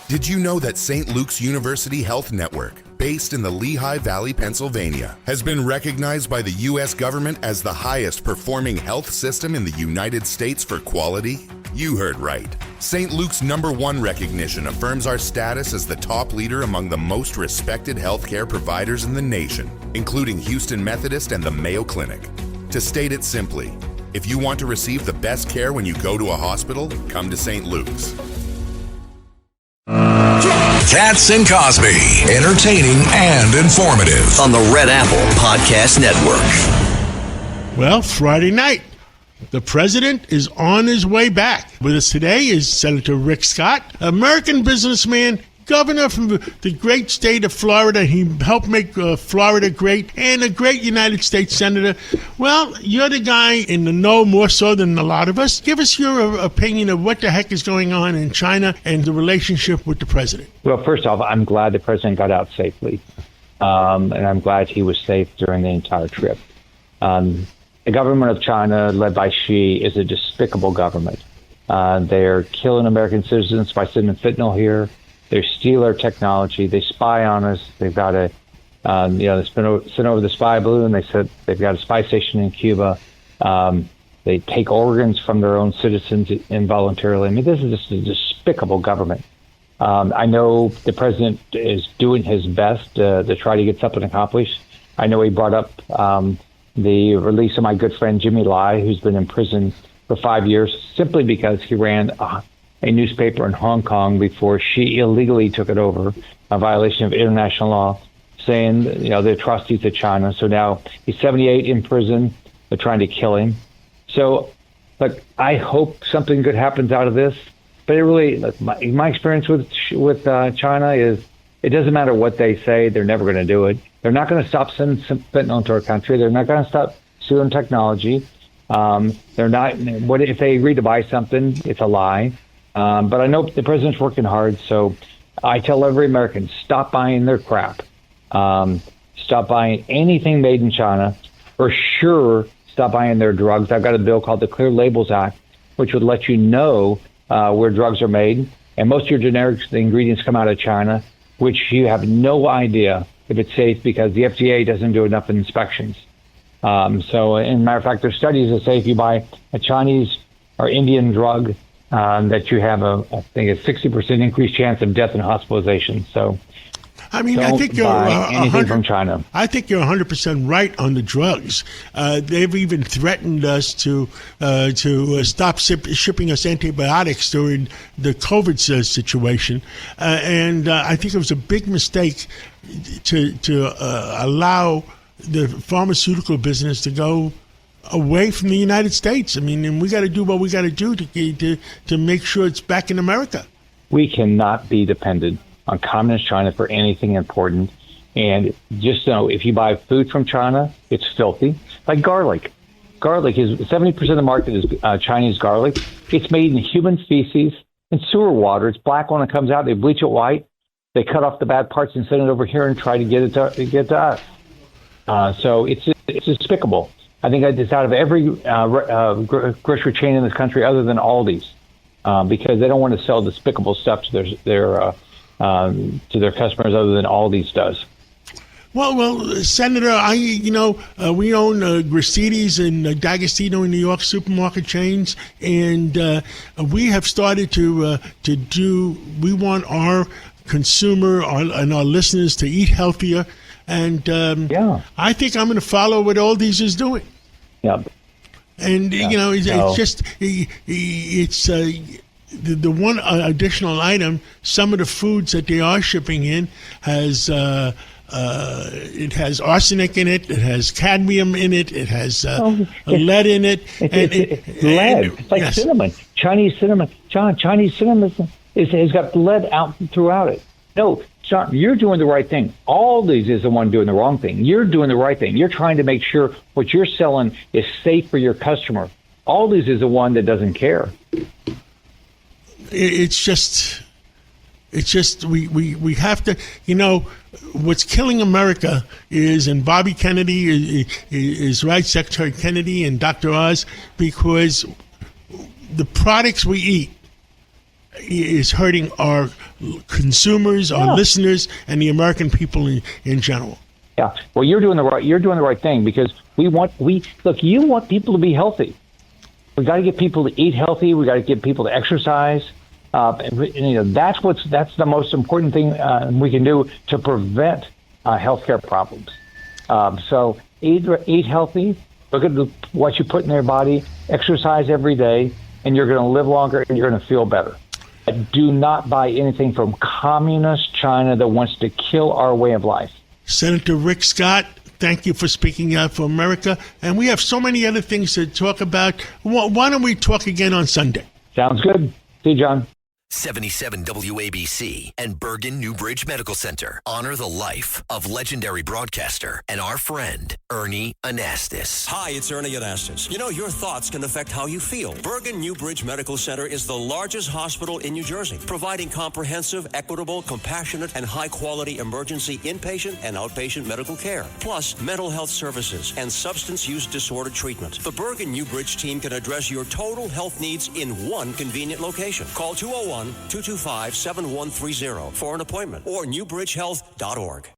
Did you know that St. Luke's University Health Network, based in the Lehigh Valley, Pennsylvania, has been recognized by the U.S. government as the highest performing health system in the United States for quality? You heard right. St. Luke's #1 recognition affirms our status as the top leader among the most respected healthcare providers in the nation, including Houston Methodist and the Mayo Clinic. To state it simply, if you want to receive the best care when you go to a hospital, come to St. Luke's. Katz and Cosby, entertaining and informative on the Red Apple Podcast Network. Well, Friday night, the president is on his way back. With us today is Senator Rick Scott, American businessman, governor from the great state of Florida. He helped make Florida great, and a great United States senator. Well, you're the guy in the know more so than a lot of us. Give us your opinion of what the heck is going on in China and the relationship with the president. Well, first off, I'm glad the president got out safely, and I'm glad he was safe during the entire trip. The government of China, led by Xi, is a despicable government. They're killing American citizens by sending fentanyl here. They steal our technology. They spy on us. They've got they sent over the spy balloon. They said they've got a spy station in Cuba. They take organs from their own citizens involuntarily. I mean, this is just a despicable government. I know the president is doing his best to try to get something accomplished. I know he brought up the release of my good friend Jimmy Lai, who's been in prison for 5 years simply because he ran a newspaper in Hong Kong before she illegally took it over, a violation of international law, saying, the atrocities of China. So now he's 78 in prison. They're trying to kill him. So, look, I hope something good happens out of this. But it really, my experience with China is it doesn't matter what they say. They're never going to do it. They're not going to stop sending fentanyl into our country. They're not going to stop stealing technology. They're not. What if they agree to buy something? It's a lie. But I know the president's working hard, so I tell every American, stop buying their crap. Stop buying anything made in China. For sure, stop buying their drugs. I've got a bill called the Clear Labels Act, which would let you know where drugs are made. And most of your generics, the ingredients come out of China, which you have no idea if it's safe because the FDA doesn't do enough inspections. So, as a matter of fact, there's studies that say if you buy a Chinese or Indian drug, that you have a 60% increased chance of death and hospitalization. So, I mean, I think you're anything from China. I think you're 100% right on the drugs. They've even threatened us to stop shipping us antibiotics during the COVID situation, and I think it was a big mistake to allow the pharmaceutical business to go away from the United States. I mean, and we got to do what we got to do to make sure it's back in America. We cannot be dependent on Communist China for anything important. And just know, if you buy food from China, it's filthy. Like garlic. Garlic is 70% of the market is Chinese garlic. It's made in human feces and sewer water. It's black when it comes out. They bleach it white. They cut off the bad parts and send it over here and try to get it to us. So it's despicable. I think it's out of every grocery chain in this country other than Aldi's, because they don't want to sell despicable stuff to their customers other than Aldi's does. Well, Senator, we own Gristedes and D'Agostino in New York supermarket chains, and we have started to do. We want our consumer and our listeners to eat healthier, and I think I'm going to follow what Aldi's is doing. Yeah. And, it's just, it's the one additional item, some of the foods that they are shipping in has, it has arsenic in it, it has cadmium in it, it has lead in it. It's lead. It's like cinnamon. Chinese cinnamon. Chinese cinnamon has got lead out throughout it. No, John, you're doing the right thing. Aldi's is the one doing the wrong thing. You're doing the right thing. You're trying to make sure what you're selling is safe for your customer. Aldi's is the one that doesn't care. It's just we have to, what's killing America is, and Bobby Kennedy is right, Secretary Kennedy and Dr. Oz, because the products we eat is hurting our consumers, our listeners, and the American people in general. Yeah. Well, you're doing the right thing, because you want people to be healthy. We got to get people to eat healthy. We got to get people to exercise. That's the most important thing we can do to prevent healthcare problems. So eat healthy. Look at what you put in your body. Exercise every day, and you're going to live longer and you're going to feel better. Do not buy anything from communist China that wants to kill our way of life. Senator Rick Scott, thank you for speaking out for America. And we have so many other things to talk about. Why don't we talk again on Sunday? Sounds good. See you, John. 77 WABC and Bergen Newbridge Medical Center honor the life of legendary broadcaster and our friend, Ernie Anastas. Hi, it's Ernie Anastas. You know, your thoughts can affect how you feel. Bergen Newbridge Medical Center is the largest hospital in New Jersey, providing comprehensive, equitable, compassionate, and high-quality emergency inpatient and outpatient medical care, plus mental health services and substance use disorder treatment. The Bergen Newbridge team can address your total health needs in one convenient location. Call 201-225-7130 for an appointment or newbridgehealth.org.